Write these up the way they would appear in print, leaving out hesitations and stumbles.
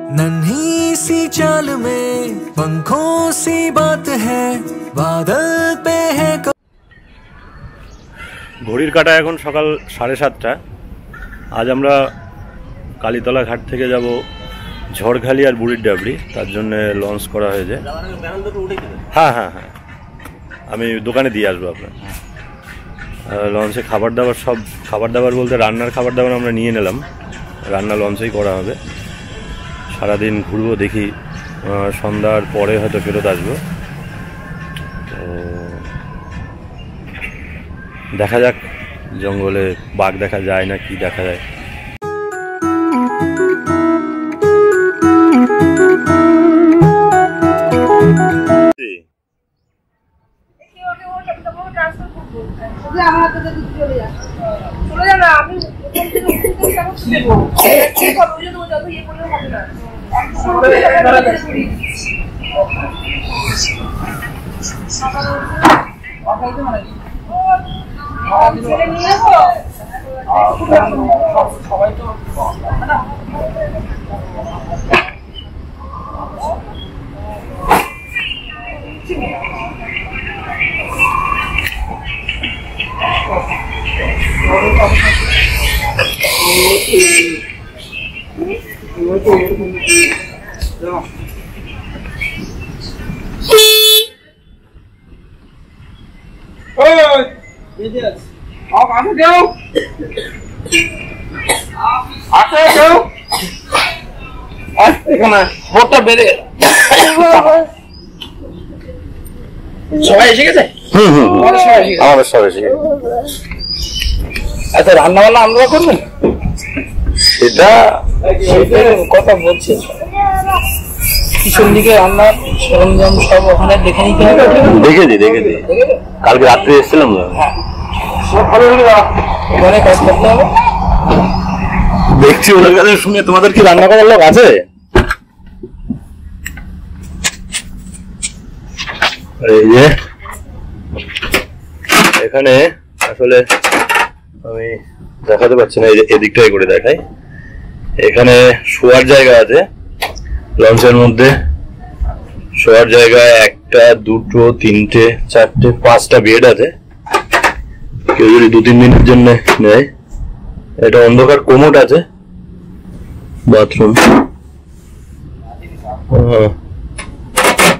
नन्ही सी चाल में पंखों सी बात है बादल पे है। ঘড়ির কাঁটা এখন সকাল 7:30। আজ আমরা কালীতলা ঘাট থেকে যাব ঝড়খালি আর বুড়ির ডাবরি, তার জন্য লঞ্চ করা হয়েছে। হ্যাঁ হ্যাঁ হ্যাঁ, আমি দোকানে দিয়ে আসবো আপনার। লঞ্চে খাবার দাবার, সব খাবার দাবার বলতে রান্নার খাবার দাবার আমরা নিয়ে নিলাম, রান্না লঞ্চেই করা হবে। সারাদিন ঘুরবো, দেখি সন্ধ্যার পরে হয়তো ফেরত আসবো। তো দেখা যাক জঙ্গলে বাঘ দেখা যায় না কি দেখা যায়। সবাই তো সবাই এসে গেছে। আমাদের সব এসে গেছে। আচ্ছা, রান্না বান্না আমরা করবেন সেটা কথা বলছি। পিছন দিকে রান্নার সরঞ্জাম সব ওখানে দেখে নিতে হবে। দেখেছি কালকে রাত্রে এসেছিলাম তো। ওখানে কাজ করতে হবে। দেখছি ওদের কাছে শুনে, তোমাদের কি রান্না করার লোক আছে? এই যে এখানে আসলে আমি দেখাতে পারছি না, এই যে এদিকটাই করে দেখাই। এখানে শোয়ার জায়গা আছে লঞ্চের মধ্যে। শোয়ার জায়গায় 1, 2, 3, 4, 5টা বেড আছে। কেউ যদি 2-3 দিনের জন্য নেয়। এটা অন্ধকার কোমোড আছে, বাথরুম।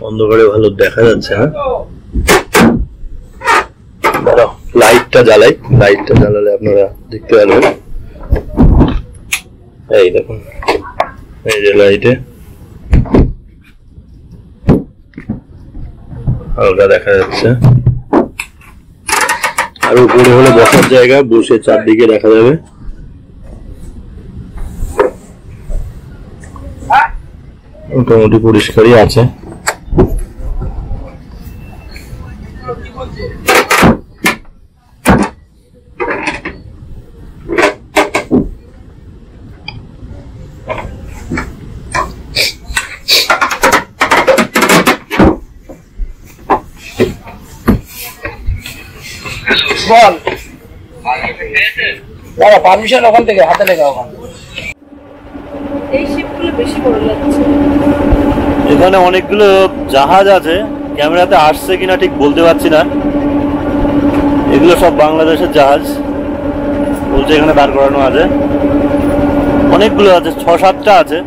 অন্ধকারে ভালো দেখা যাচ্ছে। হ্যাঁ, দাঁড়াও, লাইটটা জ্বালাই। লাইটটা জ্বালালে আপনারা দেখতে পারবেন। এই দেখুন, এই যে লাইটে হালকা দেখা যাচ্ছে। আর উপরে হলো বসার জায়গা, বসে চারদিকে দেখা যাবে। মোটামুটি পরিষ্কারই আছে। বল দাদা, পারমিশন ওখান থেকে হাতে লেখা। ওখানে এই শিপগুলো বেশি বড় লাগছে। এখানে অনেকগুলো জাহাজ আছে, ক্যামেরাতে আসছে কিনা ঠিক বলতে পারছি না। এগুলো সব বাংলাদেশের জাহাজ বলছে, এখানে দাঁড় করানো আছে। অনেকগুলো আছে, 6-7টা আছে।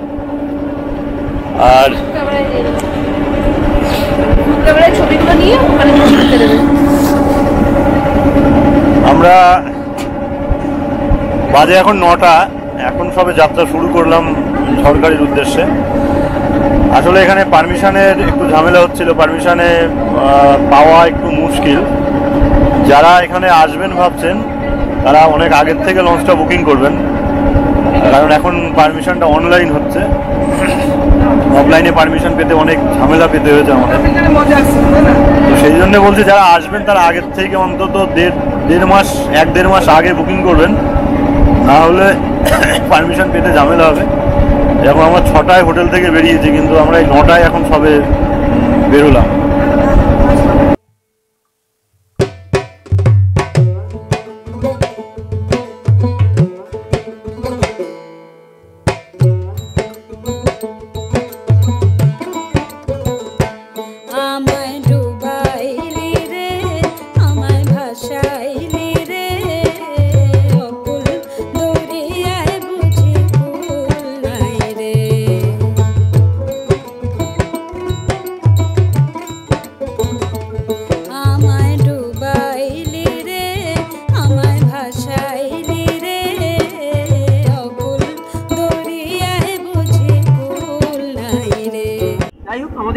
আর ছবিগুলো নিয়ে ওখানে ঢুকতে দেবে। আমরা বাজে এখন 9টা, এখন সবে যাত্রা শুরু করলাম ঝড়খালির উদ্দেশ্যে। আসলে এখানে পারমিশনের একটু ঝামেলা হচ্ছিল, পারমিশনে পাওয়া একটু মুশকিল। যারা এখানে আসবেন ভাবছেন তারা অনেক আগের থেকে লঞ্চটা বুকিং করবেন, কারণ এখন পারমিশনটা অনলাইন হচ্ছে। অফলাইনে পারমিশন পেতে অনেক ঝামেলা পেতে হয়েছে আমাদের। তো সেই জন্য বলছি, যারা আসবেন তারা আগের থেকে অন্তত 1.5 মাস আগে বুকিং করবেন, না হলে পারমিশন পেতে ঝামেলা হবে। এখন আমরা 6টায় হোটেল থেকে বেরিয়েছি, কিন্তু আমরা এই 9টায় এখন সবে বেরোলাম।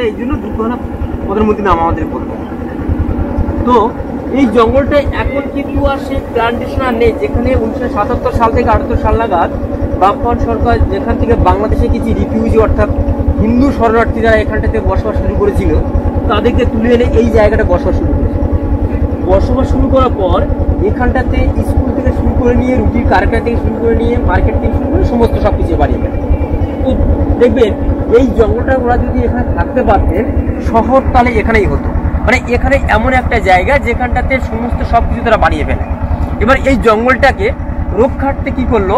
এই জন্য দুর্ঘটনা ওদের মধ্যে নাম আমাদের করতে। তো এই জঙ্গলটায় এখন কিন্তু আর সেই প্লান্টেশন আর নেই, যেখানে 1977 সাল থেকে 78 সাল নাগাদ বামফ্রন্ট সরকার যেখান থেকে বাংলাদেশে কিছু রিফিউজি অর্থাৎ হিন্দু শরণার্থী যারা এখানটাতে বসবাস শুরু করেছিল তাদেরকে তুলে এনে এই জায়গাটা বসবাস শুরু করেছে। বসবাস শুরু করার পর এখানটাতে স্কুল থেকে শুরু করে নিয়ে রুটির কারখানা থেকে শুরু করে নিয়ে মার্কেট থেকে শুরু করে সমস্ত সব কিছু বাড়িয়ে গেছে। তো দেখবেন এই জঙ্গলটা ওরা যদি এখানে থাকতে পারতেন শহর তাহলে এখানেই হতো, মানে এখানে এমন একটা জায়গা যেখানটাতে সমস্ত সব কিছু তারা বানিয়ে ফেলে। এবার এই জঙ্গলটাকে রক্ষার্থে কী করলো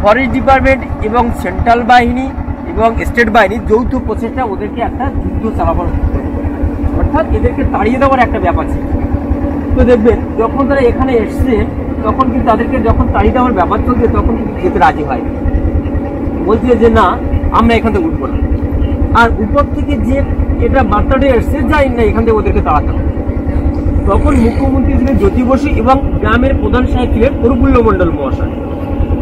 ফরেস্ট ডিপার্টমেন্ট এবং সেন্ট্রাল বাহিনী এবং স্টেট বাহিনী যৌথ প্রচেষ্টা ওদেরকে একটা যুদ্ধ চালাবার, অর্থাৎ এদেরকে তাড়িয়ে দেওয়ার একটা ব্যাপার ছিল। তো দেখবেন যখন তারা এখানে এসছে তখন কিন্তু তাদেরকে যখন তাড়িয়ে দেওয়ার ব্যাপার চলছে তখন কিন্তু যেতে রাজি হয়, বলছে যে না আমরা এখান থেকে উঠবো না। আর উপর থেকে যে এটা বার্তাটা এসছে যাই না এখান থেকে ওদেরকে তাড়াতে হবে। তখন মুখ্যমন্ত্রী ছিলেন জ্যোতি বসু এবং গ্রামের প্রধান সাহেব ছিলেন প্রফুল্ল মণ্ডল মহাশয়।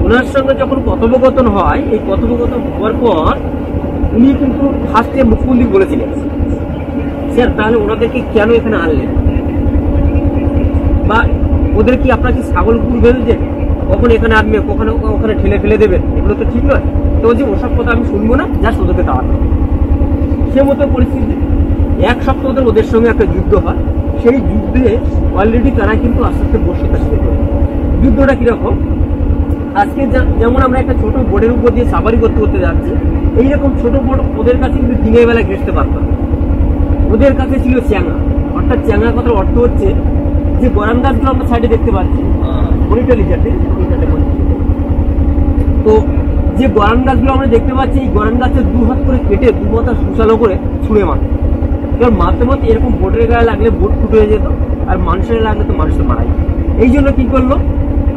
ওনার সঙ্গে যখন কথোপকথন হয়, এই কথোপকথন হওয়ার পর উনি কিন্তু ফার্স্টে মুখ্যমন্ত্রী বলেছিলেন স্যার তাহলে ওনাদেরকে কেন এখানে আনলেন, বা ওদের কি আপনার কি ছাগল কুকুর বেঁধেছেন, কখন এখানে আনবে কখনো ওখানে ঠেলে ফেলে দেবেন, এগুলো তো ঠিক নয়। তো বলছি ওসব কথা আমি শুনবো না, যা ওদেরকে তাড়াতে। সে মতো পরিস্থিতি 1 সপ্তাহ ধরে ওদের সঙ্গে একটা যুদ্ধ হয়। সেই যুদ্ধে অলরেডি তারা কিন্তু আস্তে আস্তে বসতে শুরু করে। যুদ্ধটা কিরকম, আজকে যেমন আমরা একটা ছোট বোর্ডের উপর দিয়ে সাফারি করতে করতে যাচ্ছি, এইরকম ছোট বোর্ড ওদের কাছে কিন্তু দিনের বেলা ঘেঁষতে পারতাম। ওদের কাছে ছিল চ্যাঙা, অর্থাৎ চ্যাঙা কথার অর্থ হচ্ছে যে গরান গাছগুলো আমরা সাইডে দেখতে পাচ্ছি মনিটর লিজার্ডে, তো যে গরান গাছগুলো আমরা দেখতে পাচ্ছি এই গরান গাছের 2 হাত করে কেটে 2 মাথা সুচালো করে ছুঁড়ে মারত। এবার মারতে মারতে এরকম বোটের গায়ে লাগলে বোট ফুটে হয়ে যেত, আর মানুষের লাগলে তো মানুষের মারা যেত। এই জন্য কি করলো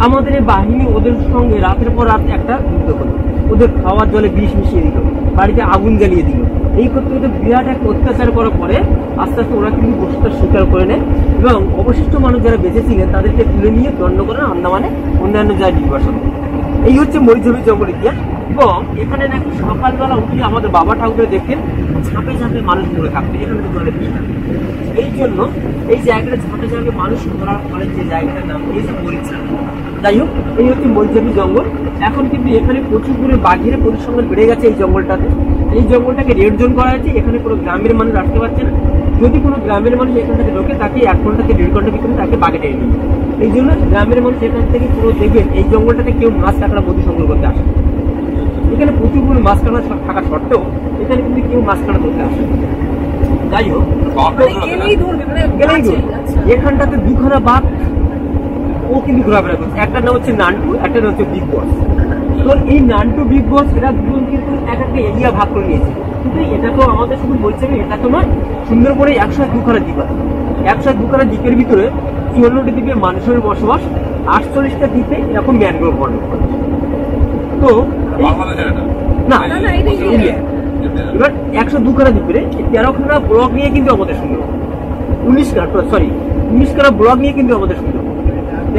আমাদের এই বাহিনী ওদের সঙ্গে রাতের পর রাত একটা যুদ্ধ করলো, ওদের খাওয়ার জলে বিষ মিশিয়ে দিল, বাড়িতে আগুন জ্বালিয়ে দিল। এই করতে করতে বিরাট এক অত্যাচার করার পরে আস্তে আস্তে ওরা কিন্তু বস্তুটা স্বীকার করে নেয় এবং অবশিষ্ট মানুষ যারা বেঁচে ছিলেন তাদেরকে তুলে নিয়ে দণ্ড করেন আন্দামানে অন্যান্য জায়গায় নির্বাসন। এই হচ্ছে মরিচবি জঙ্গল ইতিহাস। এবং এখানে নাকি সকালবেলা উঠে আমাদের বাবা ঠাকুরে দেখেন ঝাঁপে ঝাঁপে মানুষ পড়ে থাকতো, এখানে তো জলে বিষ থাকে। এই জন্য এই জায়গাটা ঝাঁপে ঝাঁপে মানুষ ধরার ফলে যে জায়গাটার নাম দিয়েছে মরিচা। যাই হোক এই হচ্ছে মরিচবি জঙ্গল। এখন কিন্তু এখানে প্রচুর করে বাঘের পরিসংখ্যান বেড়ে গেছে এই জঙ্গলটাতে। এই জঙ্গলটাকে রেড জোন করা হয়েছে, এখানে কোনো গ্রামের মানুষ আসতে পারছে না। যদি কোনো গ্রামের মানুষ এখান থেকে ঢোকে তাকে 1 ঘন্টা থেকে 1.5 ঘন্টার ভিতরে তাকে বাঘে টেনে নিয়ে। এই জন্য গ্রামের মানুষ এখান থেকে পুরো দেখবেন এই জঙ্গলটাতে কেউ মাছ কাঁকড়া মধু সংগ্রহ করতে আসে। এখানে প্রচুর করে মাছ কাঁকড়া থাকা সত্ত্বেও এখানে কিন্তু কেউ মাছ কাঁকড়া ধরতে আসে। যাই হোক এখানটাতে 2খানা বাঘ ও কিন্তু ঘোরাফেরা করছে, একটা নাম হচ্ছে নান্টু, একটা নাম হচ্ছে বিগ বস। তো এই নান্টু বিগ বস এরা দুজন কিন্তু এক একটা এরিয়া ভাগ করে নিয়েছে। কিন্তু এটা তো আমাদের শুধু বলছে এটা তো নয়, সুন্দরবনে 102খানা দ্বীপ আছে। 102খানা দ্বীপের ভিতরে 54টি দ্বীপে মানুষের বসবাস, 48টা দ্বীপে এরকম ম্যানগ্রোভ বর্ণন করে। তো না এবার 102খানা দ্বীপের 13খানা ব্লক নিয়ে কিন্তু আমাদের সুন্দরবন, 19খানা ব্লক নিয়ে কিন্তু আমাদের সুন্দরবন।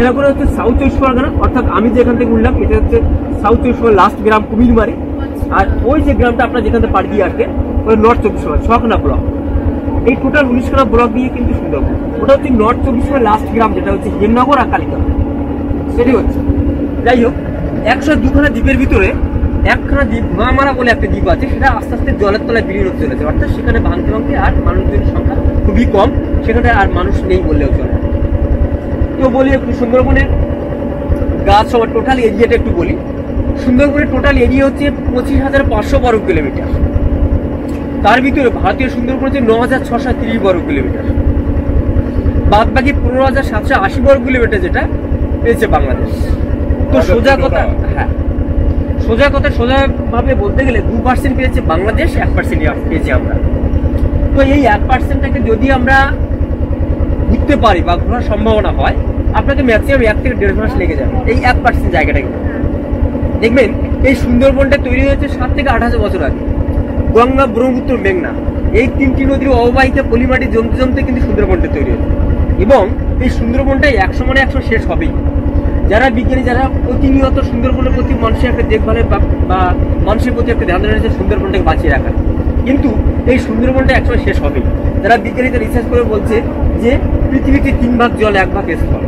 এরা করে হচ্ছে সাউথ চব্বিশ পরগনা, অর্থাৎ আমি যেখান থেকে উঠলাম এটা হচ্ছে সাউথ চব্বিশ পরগনা লাস্ট গ্রাম কুমিরমারি। আর ওই যে গ্রামটা আপনার যেখান থেকে পাড়ি দিয়ে আসবে ওই নর্থ চব্বিশ পরগনা 6খানা ব্লক। এই টোটাল 19খানা ব্লক নিয়ে কিন্তু সুন্দরবন। ওটা হচ্ছে নর্থ চব্বিশ পরগনা লাস্ট গ্রাম যেটা হচ্ছে হেমনগর আর কালীগঞ্জ, সেটাই হচ্ছে। যাই হোক 102খানা দ্বীপের ভিতরে 1খানা দ্বীপ মামারা বলে একটা দ্বীপ আছে, সেটা আস্তে আস্তে জলের তলায় বিলীন হতে চলেছে। অর্থাৎ সেখানে ভাঙতে ভাঙতে আর মানুষজনের সংখ্যা খুবই কম, সেখানে আর মানুষ নেই বললেও চলে। তো বলি একটু সুন্দরবনের গাছ সবার টোটাল এরিয়াটা একটু বলি। সুন্দরবনের টোটাল এরিয়া হচ্ছে 25,500 বর্গ কিলোমিটার। তার ভিতরে ভারতীয় সুন্দরবন হচ্ছে 9,630 বর্গ কিলোমিটার, বাদ বাকি 15,780 বর্গ কিলোমিটার যেটা পেয়েছে বাংলাদেশ। তো সোজা কথা, হ্যাঁ সোজাভাবে বলতে গেলে 2% পেয়েছে বাংলাদেশ, 1% পেয়েছি আমরা। তো এই 1%টাকে যদি আমরা ঘুরতে পারি বা ঘোরার সম্ভাবনা হয়, আপনাকে ম্যাক্সিমাম 1 থেকে 1.5 মাস লেগে যাবে এই 1% জায়গাটাকে। দেখবেন এই সুন্দরবনটা তৈরি হয়েছে 7 থেকে 8 হাজার বছর আগে। গঙ্গা, ব্রহ্মপুত্র, মেঘনা এই 3টি নদীর অববাহিকা পলিমাটি জমতে জমতে কিন্তু সুন্দরবনটা তৈরি হয়েছে। এবং এই সুন্দরবনটাই 100 মানে 100 শেষ হবেই। যারা বিজ্ঞানী যারা প্রতিনিয়ত সুন্দরবনের প্রতি মানুষের একটা দেখভালের বা মানুষের প্রতি একটা ধ্যান রয়েছে সুন্দরবনটাকে বাঁচিয়ে রাখার, কিন্তু এই সুন্দরবনটা একসময় শেষ হবে। যারা বিজ্ঞানীরা রিসার্চ করে বলছে যে পৃথিবীতে 3 ভাগ জল 1 ভাগ স্থল,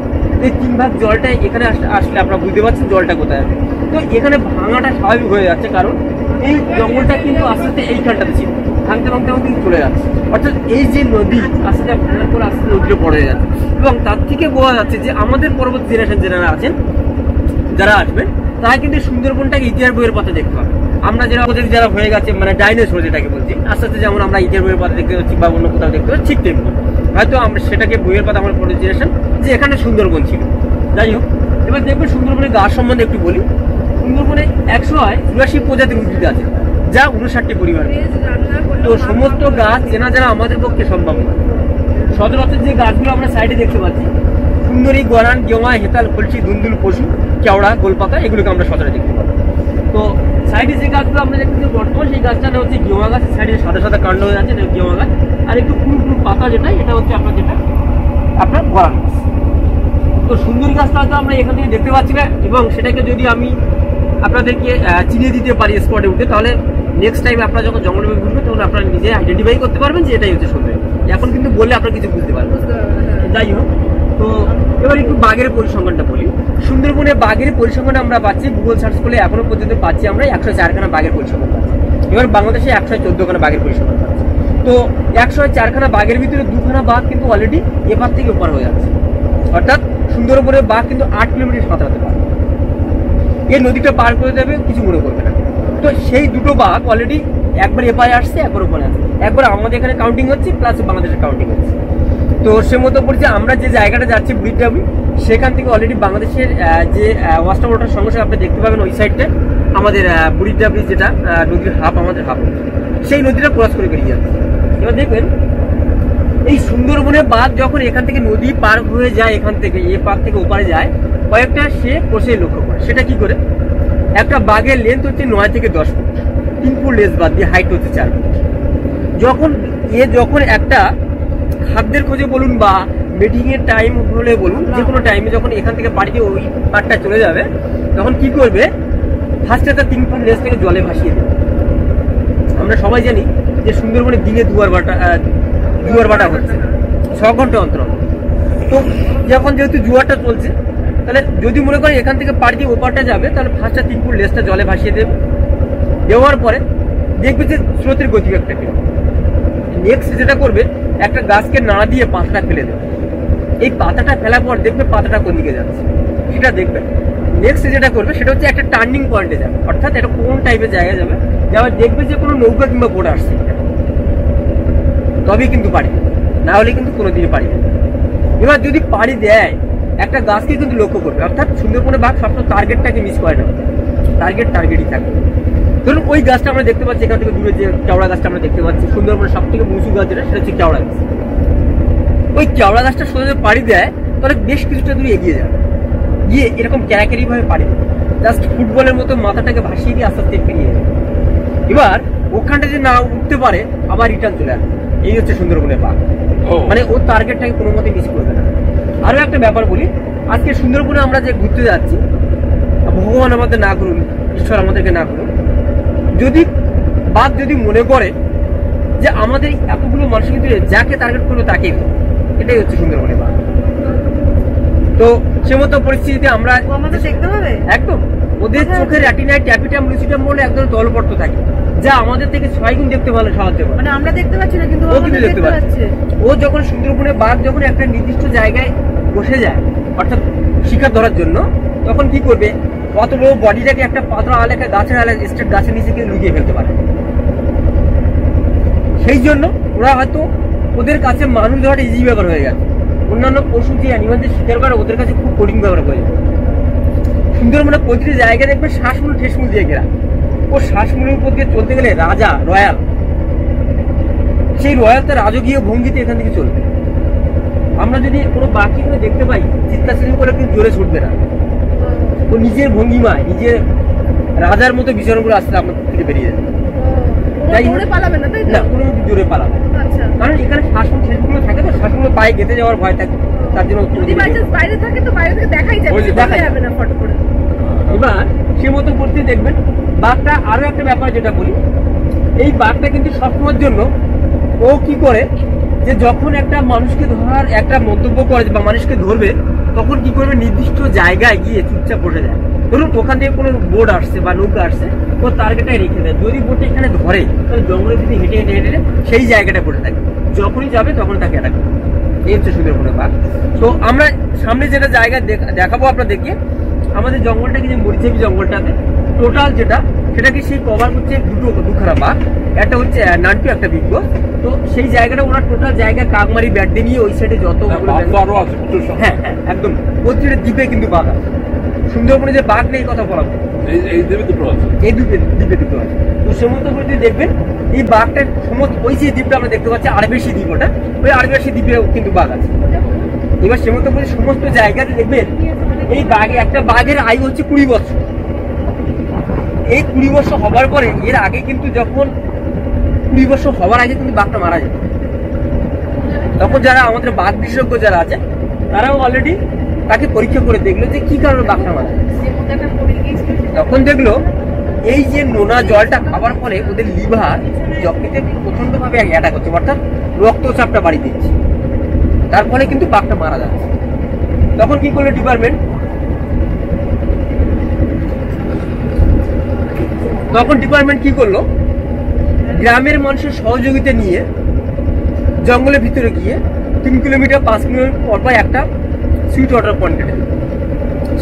এই 3 ভাগ জলটা এখানে আসলে আপনারা বুঝতে পারছেন জলটা কোথায় আছে। তো এখানে ভাঙাটা স্বাভাবিক হয়ে যাচ্ছে, কারণ এই জঙ্গলটা কিন্তু আস্তে আস্তে এইখানটাতে ছিল, ভাঙতে ভাঙতে ভাঙতে চলে যাচ্ছে। অর্থাৎ এই যে নদী আস্তে আস্তে ভাঙার পর আস্তে নদীটা পড়ে যাচ্ছে, এবং তার থেকে বোঝা যাচ্ছে যে আমাদের পরবর্তী জেনারেশন যারা আছেন, যারা আসবেন, তারা কিন্তু সুন্দরবনটাকে ইতিহাস বইয়ের পাতা দেখতে পাবে। আমরা যারা যারা হয়ে গেছে মানে ডাইনোসর যেটাকে বলছি, আস্তে আস্তে যেমন আমরা ইতিহাস বইয়ের পাতা দেখতে পাচ্ছি বা অন্য কোথাও দেখতে পাচ্ছি, ঠিক তেমনি হয়তো আমরা সেটাকে বইয়ের পাতা আমার পরে জেনারেশন যে এখানে সুন্দরবন ছিল। যাই হোক, এবার দেখবেন সুন্দরবনের গাছ সম্বন্ধে একটু বলি। সুন্দরবনে 184 প্রজাতির উদ্ভিদ আছে, যা 59টি পরিবার। তো সমস্ত গাছ চেনা যারা আমাদের পক্ষে সম্ভব নয়। সচরাচর যে গাছগুলো আমরা সাইডে দেখতে পাচ্ছি, সুন্দরী, গরান, গেওয়া, হেতাল, কলসি, দুন্দুল, পশু, কেওড়া, গোলপাতা, এগুলোকে আমরা সচরাচর দেখতে পাবো। তো সাইডে যে গাছগুলো আমরা দেখতেছি বর্তমান, সেই গাছটা হচ্ছে গেওয়া গাছ। সাইডে সাদা সাদা কাণ্ড হয়ে আছে, এটা গেওয়া গাছ। আর একটু ফুল ফুল পাতা যেটা, এটা হচ্ছে আপনার গরান গাছ। তো সুন্দরী গাছটা হয়তো আমরা এখান থেকে দেখতে পাচ্ছি না, এবং সেটাকে যদি আমি আপনাদেরকে চিনিয়ে দিতে পারি স্পটে উঠে, তাহলে নেক্সট টাইম আপনারা যখন জঙ্গলে ঘুরবেন তখন আপনারা নিজে আইডেন্টিফাই করতে পারবেন যে এটাই হচ্ছে সুন্দরী। এখন কিন্তু বললে আপনারা কিছু বুঝতে পারবেন। যাই হোক, তো এবার একটু বাঘের পরিসংখ্যানটা বলি। সুন্দরবনে বাঘের পরিসংখ্যান আমরা পাচ্ছি, গুগল সার্চ করলে এখনো পর্যন্ত পাচ্ছি আমরা 104খানা বাঘের পরিসংখ্যান পাচ্ছি। এবার বাংলাদেশে 114খানা বাঘের পরিসংখ্যান পাচ্ছি। তো 104খানা বাঘের ভিতরে 2খানা বাঘ কিন্তু অলরেডি এপার থেকে ওপার হয়ে যাচ্ছে। অর্থাৎ সুন্দরবনের বাঘ কিন্তু 8 কিলোমিটার সাঁতরাতে পারে। এই নদীটা পার করে দেবে, কিছু মনে করবে না। তো সেই দুটো বাঘ অলরেডি একবার এপারে আসছে, একবার ওপারে আসছে, একবার আমাদের এখানে কাউন্টিং হচ্ছে, প্লাস বাংলাদেশের কাউন্টিং হচ্ছে। তো সে মতো পড়ছে আমরা যে জায়গাটা যাচ্ছি বুড়িডাবি, সেখান থেকে অলরেডি বাংলাদেশের যে ওয়াস্টার ওয়াটার সঙ্গে সঙ্গে আপনি দেখতে পাবেন ওই সাইডটা আমাদের বুড়িডাবি, যেটা নদীর হাফ, আমাদের হাফ, সেই নদীটা ক্রস করে বেরিয়ে যাচ্ছে। এবার দেখবেন এই সুন্দরবনে বাঘ যখন এখান থেকে নদী পার হয়ে যায়, এখান থেকে এ পার থেকে ওপারে যায়, কয়েকটা সে কোষে লক্ষ্য করে। সেটা কি করে? একটা বাঘের লেন্থ হচ্ছে 9 থেকে 10 ফুট, 3 ফুট লেস বাদ দিয়ে হাইট হচ্ছে 4 ফুট। যখন একটা খাদ্যের খোঁজে বলুন বা মিটিং এর টাইম হলে বলুন, যে কোনো টাইমে যখন এখান থেকে বাড়িতে ওই পারটা চলে যাবে, তখন কি করবে? ফার্স্টে তার 3 ফুট লেস থেকে জলে ভাসিয়ে দেবে। আমরা সবাই জানি যে সুন্দরবনে দিনে দুয়ার বাটা হচ্ছে 6 ঘন্টা অন্তর। তো যখন যেহেতু জোয়ারটা চলছে, তাহলে যদি মনে করেন এখান থেকে পাড়ি দিয়ে ওপারটা যাবে, তাহলে ফার্স্টটা 3 ফুট লেসটা জলে ভাসিয়ে দেবে। দেওয়ার পরে দেখবে যে স্রোতের গতি একটা পেয়ে। নেক্সট যেটা করবে, একটা গাছকে না দিয়ে পাতাটা ফেলে দেবে। এই পাতাটা ফেলার পর দেখবে পাতাটা কোন দিকে যাচ্ছে সেটা দেখবে। নেক্সট যেটা করবে সেটা হচ্ছে একটা টার্নিং পয়েন্টে যাবে, অর্থাৎ এটা কোন টাইপের জায়গায় যাবে, যাওয়ার দেখবে যে কোনো নৌকা কিংবা বোট আসছে, তবেই কিন্তু পারি, না হলে কিন্তু কোনোদিনই পারি না। এবার যদি পাড়ি দেয়, একটা গাছকে কিন্তু লক্ষ্য করবে। অর্থাৎ সুন্দরবনে বাঘ সবসময় টার্গেটটাকে মিস করে না, টার্গেটই থাকে। ধরুন ওই গাছটা আমরা দেখতে পাচ্ছি এখান থেকে দূরে, যে কেওড়া গাছটা আমরা দেখতে পাচ্ছি, সুন্দরবনের সব থেকে উঁচু গাছ যেটা, সেটা হচ্ছে কেওড়া গাছ। ওই কেওড়া গাছটা সোজা পাড়ি দেয়, তাহলে বেশ কিছুটা দূরে এগিয়ে যাবে, গিয়ে এরকম ক্যারাক্যারি ভাবে পাড়ি দেবে, জাস্ট ফুটবলের মতো মাথাটাকে ভাসিয়ে দিয়ে আস্তে আস্তে ফিরিয়ে যাবে। এবার ওখানটা যে না উঠতে পারে, আবার রিটার্ন চলে আসবে। এই হচ্ছে সুন্দরবনের বাঘ, মানে ওর টার্গেটটাকে কোনো মতে মিস করবে না। আরো একটা ব্যাপার বলি, আজকে সুন্দরবনে আমরা যে ঘুরতে যাচ্ছি, ভগবান আমাদের না করুন, ঈশ্বর আমাদেরকে না করুন, যদি বাঘ যদি মনে করে যে আমাদের এতগুলো মানুষের ভিতরে যাকে টার্গেট করবে তাকেই, এটাই হচ্ছে সুন্দরবনের বাঘ। তো সে মতো পরিস্থিতিতে আমরা দেখতে হবে একদম ওদের চোখের রেটিনায় ট্যাপিটাম লুসিটাম বলে একদম দলপট্ট থাকে, যা আমাদের থেকে 6 গুণ দেখতে ভালো সাহায্য করে। মানে আমরা দেখতে পাচ্ছি না, কিন্তু ও কিন্তু দেখতে পাচ্ছে। ও যখন সুন্দরবনে বাঘ যখন একটা নির্দিষ্ট জায়গায় বসে যায়, অর্থাৎ শিকার ধরার জন্য, তখন কি করবে? অত বড় বডিটাকে একটা পাতলা আলেখা গাছের স্টেট গাছের নিচে গিয়ে লুকিয়ে ফেলতে পারে। সেই জন্য ওরা হয়তো ওদের কাছে মানুষ ধরাটা ইজি ব্যাপার হয়ে গেছে। অন্যান্য পশু যে অ্যানিমালদের শিকার করে ওদের কাছে খুব কঠিন ব্যাপার হয়ে যায়। সুন্দরবনে প্রতিটি জায়গায় দেখবে শ্বাসমূল ঠেসমূল দিয়ে ঘেরা। ও শ্বাসমূলের উপর দিয়ে চলতে গেলে রাজা রয়্যাল, সেই রয়্যাল তার রাজকীয় ভঙ্গিতে এখান থেকে চলবে। আমরা যদি কোনো বাকি করে দেখতে পাই, চিৎকার করে কিন্তু জোরে ছুটবে না, ও নিজের ভঙ্গিমায় নিজের রাজার মতো বিচরণ করে আসতে আপনার থেকে বেরিয়ে যাবে। না, কোনো জোরে পালাবে, কারণ এখানে শ্বাসমূল ঠেসমূল থাকে, তো শ্বাসমূল পায়ে গেঁথে যাওয়ার ভয় থাকে, তার জন্য বাইরে থাকে, তো বাইরে থেকে দেখাই যাবে না ফটো করে। এবার সে মতো করতে দেখবেন বাঘটা। আরো একটা ব্যাপার যেটা বলি, এই বাঘটা কিন্তু সবসময়ের জন্য ও কি করে যে যখন একটা মানুষকে ধরার একটা মন্তব্য করে বা মানুষকে ধরবে তখন কি করবে নির্দিষ্ট জায়গায় গিয়ে চুপচাপ বসে যায়। ধরুন ওখান থেকে কোনো বোট আসছে বা নৌকা আসছে ও টার্গেটটাই রেখে দেয়, যদি বোটে এখানে ধরে তাহলে জঙ্গলের দিকে হেঁটে হেঁটে হেঁটে সেই জায়গাটা বসে থাকে, যখনই যাবে তখন তাকে অ্যাটাক করবে। এই হচ্ছে সুন্দরবনের বাঘ। তো আমরা সামনে যেটা জায়গা দেখাবো আপনাদেরকে, আমাদের জঙ্গলটাকে যে মরিচেবি জঙ্গলটাতে টোটাল যেটা সেটাকে সেই কভার করছে দুখানা বাঘ, একটা হচ্ছে নান্টু একটা বিজ্ঞ। তো সেই জায়গাটা ওরা টোটাল জায়গা কাকমারি ব্যাট নিয়ে ওই সাইডে যত হ্যাঁ হ্যাঁ একদম প্রতিটা দ্বীপে কিন্তু বাঘ আছে। সুন্দরবনে যে বাঘ নেই কথা বলা এই দ্বীপে দুটো আছে, এই দ্বীপে দুটো আছে। তো সমুদ্র যদি দেখবেন এই বাঘটার সমস্ত ওই যে দ্বীপটা আমরা দেখতে পাচ্ছি আরবেশি দ্বীপ, ওটা ওই আরবেশি দ্বীপেও কিন্তু বাঘ আছে। এবার সমুদ্রপুরের সমস্ত জায়গাতে দেখবেন এই বাঘে একটা বাঘের আয়ু হচ্ছে 20 বছর। এই 20 বছর হবার পরে এর আগে কিন্তু যখন 20 বছর হওয়ার আগে কিন্তু বাঘটা মারা যায়, তখন যারা আমাদের বাঘ বিশেষজ্ঞ যারা আছে তারাও অলরেডি তাকে পরীক্ষা করে দেখলো যে কি কারণে বাঘটা মারা যায়। তখন দেখলো এই যে নোনা জলটা খাবার ফলে ওদের লিভার যকৃতে প্রচন্ডভাবে অ্যাটাক হচ্ছে, অর্থাৎ রক্তচাপটা বাড়ি দিচ্ছে, তার ফলে কিন্তু বাঘটা মারা যাচ্ছে। তখন কি করলো ডিপার্টমেন্ট, কি করলো গ্রামের মানুষের সহযোগিতা নিয়ে জঙ্গলের ভিতরে গিয়ে 3 কিলোমিটার 5 কিলোমিটার পর একটা সুইট ওয়াটার পয়েন্ট কেটে দিল।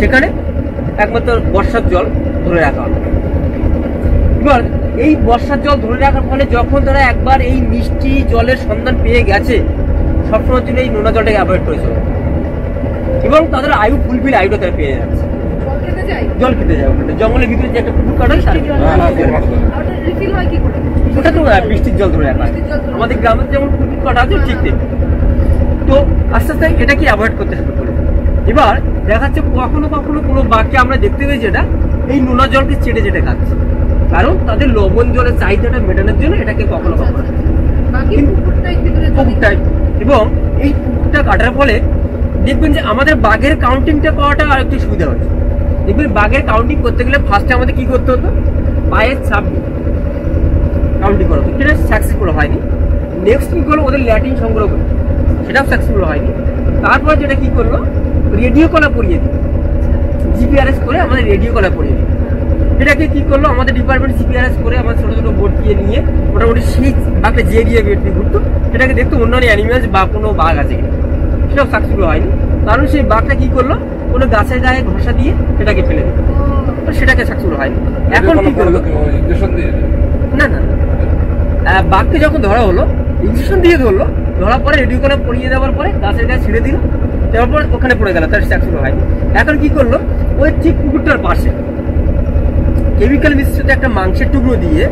সেখানে একমাত্র বর্ষার জল ধরে রাখা হলো। এবার এই বর্ষার জল ধরে রাখার ফলে যখন তারা একবার এই মিষ্টি জলের সন্ধান পেয়ে গেছে, সবসময়ের জন্য এই নোনা জলটাকে অ্যাভয়েড করেছিল এবং তাদের আয়ু ফুলফিল আয়ুটা তারা পেয়ে যাচ্ছে। জল খেতে যায় ওখানে জঙ্গলের ভিতরে যে একটা পুকুর কাটা ওটা তো বৃষ্টির জল ধরে রাখা, আমাদের গ্রামের যেমন পুকুর কাটা আছে ঠিক নেই। তো আস্তে আস্তে এটাকে অ্যাভয়েড করতে শুরু করে। এবার দেখা যাচ্ছে কখনো কখনো কোনো বাঘকে আমরা দেখতে পাই যেটা এই নোনা জলকে চেটে চেটে খাচ্ছে, কারণ তাদের লবণ জলের চাহিদাটা মেটানোর জন্য এটাকে কখনো কখনো পুকুরটাই। এবং এই পুকুরটা কাটার ফলে দেখবেন যে আমাদের বাঘের কাউন্টিংটা করাটা আর একটু সুবিধা হচ্ছে। দেখবেন বাঘের কাউন্টিং করতে গেলে ফার্স্টে আমাদের কি করতে হতো, পায়ের ছাপ কাউন্টিং করা হতো, সেটা সাকসেসফুল হয়নি। নেক্সট কি করলো, ওদের ল্যাটিন সংগ্রহ করলো, সেটাও সাকসেসফুল হয়নি। তারপর যেটা কি করলো, রেডিও কলা পরিয়ে দিল, জিপিআরএস করে আমাদের রেডিও কলা পরিয়ে দিল। এটাকে কি করলো আমাদের ডিপার্টমেন্ট জিপিআরএস করে আমাদের ছোটো ছোটো বোট দিয়ে নিয়ে মোটামুটি সেই বাঘটা যে এরিয়া বেড দিয়ে ঘুরতো সেটাকে দেখতো অন্যান্য অ্যানিমেলস বা কোনো বাঘ আছে কিনা, সেটাও সাকসেসফুল হয়নি। কারণ সেই বাঘটা কি করলো, কোনো গাছের গায়ে ঘষা দিয়ে সেটাকে ফেলে দিল, সেটাকে সাকসেসফুল হয়নি। এখন কি করলো, না না বাঘকে যখন ধরা হলো ইঞ্জেকশন দিয়ে ধরলো, ধরার পরে রেডিও কলা পরিয়ে দেওয়ার পরে গাছের গায়ে ছেড়ে দিল, তারপর ওখানে পড়ে গেল, তার সাকসেসফুল হয়নি। এখন কি করলো, ওই ঠিক পুকুরটার পাশে কেমিক্যাল মিশ্রিত একটা মাংসের টুকরো দিয়ে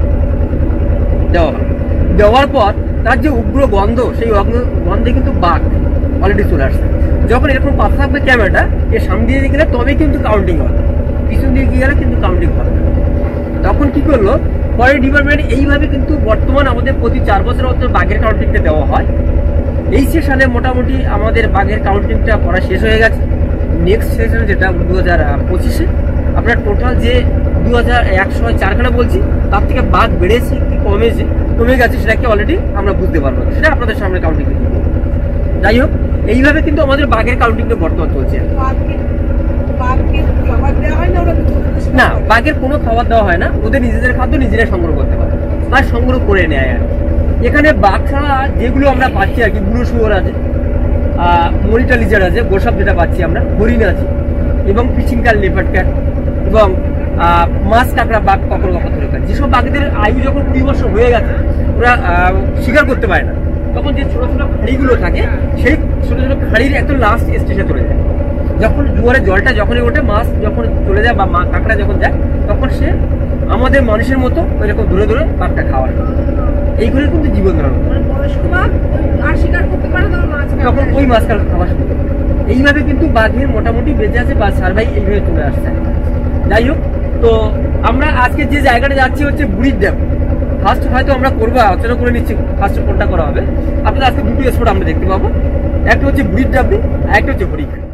দেওয়া হলো। দেওয়ার পর তার যে উগ্র গন্ধ, সেই গন্ধে কিন্তু বাঘ অলরেডি চলে আসছে। যখন এরকম পাশে থাকবে ক্যামেরাটা, এর সামনে দিয়ে গেলে তবে কিন্তু কাউন্টিং হবে, পিছন দিয়ে গিয়ে গেলে কিন্তু কাউন্টিং হবে। তখন কি করলো, পরে ডিপার্টমেন্ট এইভাবে কিন্তু বর্তমান আমাদের প্রতি 4 বছর অন্তর বাঘের কাউন্টিংটা দেওয়া হয়। এই সেশনে মোটামুটি আমাদের বাঘের কাউন্টিংটা করা শেষ হয়ে গেছে। নেক্সট সেশনে যেটা 2025-এ আপনার টোটাল যে 2104খানা বলছি, তার থেকে বাঘ বেড়েছে কি কমে গেছে সেটাকে অলরেডি আমরা বুঝতে পারবো, সেটা আপনাদের সামনে কাউন্টিং দিব। যাই হোক, এইভাবে কিন্তু আমাদের বাঘের কাউন্টিংটা বর্তমান চলছে। না, বাঘের কোনো খাবার দেওয়া হয় না, ওদের নিজেদের খাদ্য নিজেরা সংগ্রহ করতে পারে আর সংগ্রহ করে নেয়। আর এখানে বাঘ ছাড়া যেগুলো আমরা পাচ্ছি আর কি, বুড়ো শুয়োর আছে, মনিটা লিজার্ড আছে, গোসাপ যেটা পাচ্ছি আমরা, হরিণ আছে এবং পিচিংকাল লেপার্ড ক্যাট এবং মাছ কাঁকড়া বাঘ কখনো কখনো ধরে খায়। যেসব বাঘদের আয়ু যখন 20 বছর হয়ে গেছে, ওরা শিকার করতে পারে না, তখন যে ছোটো ছোটো খাঁড়িগুলো থাকে সেই ছোটো ছোটো খাঁড়ির একদম লাস্ট স্টেশনে চলে যায়। যখন জোয়ারে জলটা যখনই ওঠে, মাছ যখন চলে যায় বা কাঁকড়া যখন যায়, তখন সে আমাদের মানুষের মতো ওইরকম ধরে ধরে বাঘটা খাওয়ার, এইগুলো কিন্তু জীবন ধারণ তখন ওই মাছ খাওয়া শুরু করে। এইভাবে কিন্তু বাঘের মোটামুটি বেঁচে আছে বা সার্ভাই এইভাবে চলে আসছে। যাই হোক, তো আমরা আজকে যে জায়গাটা যাচ্ছি হচ্ছে বুড়ির ড্যাম। ফার্স্ট হয়তো আমরা করবো, আলোচনা করে নিচ্ছি ফার্স্ট কোনটা করা হবে। আপনাদের আজকে দুটো স্পট আমরা দেখতে পাবো, একটা হচ্ছে বুড়ির ডাবলি আর একটা হচ্ছে হরিখালি।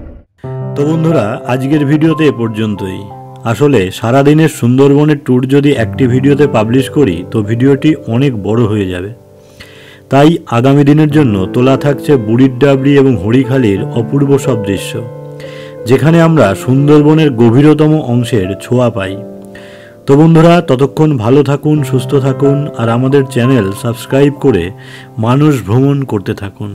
তো বন্ধুরা, আজকের ভিডিওতে এ পর্যন্তই। আসলে সারাদিনের সুন্দরবনের ট্যুর যদি একটি ভিডিওতে পাবলিশ করি তো ভিডিওটি অনেক বড় হয়ে যাবে। তাই আগামী দিনের জন্য তোলা থাকছে বুড়ির ডাবরি এবং হরিখালির অপূর্ব সব দৃশ্য, যেখানে আমরা সুন্দরবনের গভীরতম অংশের ছোঁয়া পাই। তো বন্ধুরা, ততক্ষণ ভালো থাকুন, সুস্থ থাকুন আর আমাদের চ্যানেল সাবস্ক্রাইব করে মানুষ ভ্রমণ করতে থাকুন।